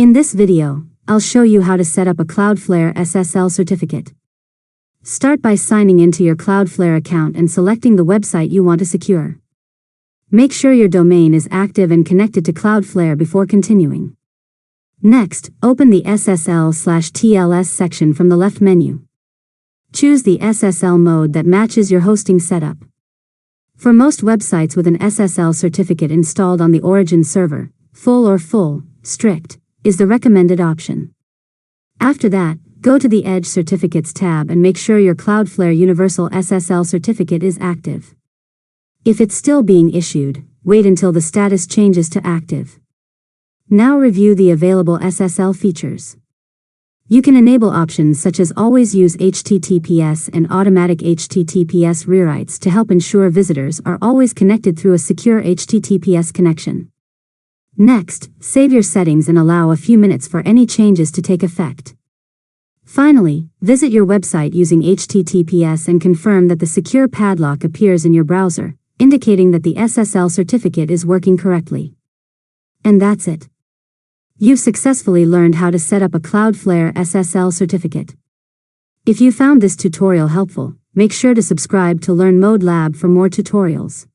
In this video, I'll show you how to set up a Cloudflare SSL certificate. Start by signing into your Cloudflare account and selecting the website you want to secure. Make sure your domain is active and connected to Cloudflare before continuing. Next, open the SSL/TLS section from the left menu. Choose the SSL mode that matches your hosting setup. For most websites with an SSL certificate installed on the Origin server, full or full, strict, is the recommended option. After that, go to the Edge Certificates tab and make sure your Cloudflare Universal SSL certificate is active. If it's still being issued, wait until the status changes to active. Now review the available SSL features. You can enable options such as always use HTTPS and automatic HTTPS rewrites to help ensure visitors are always connected through a secure HTTPS connection. Next, save your settings and allow a few minutes for any changes to take effect. Finally, visit your website using HTTPS and confirm that the secure padlock appears in your browser, indicating that the SSL certificate is working correctly. And that's it. You've successfully learned how to set up a Cloudflare SSL certificate. If you found this tutorial helpful, make sure to subscribe to LearnModelab for more tutorials.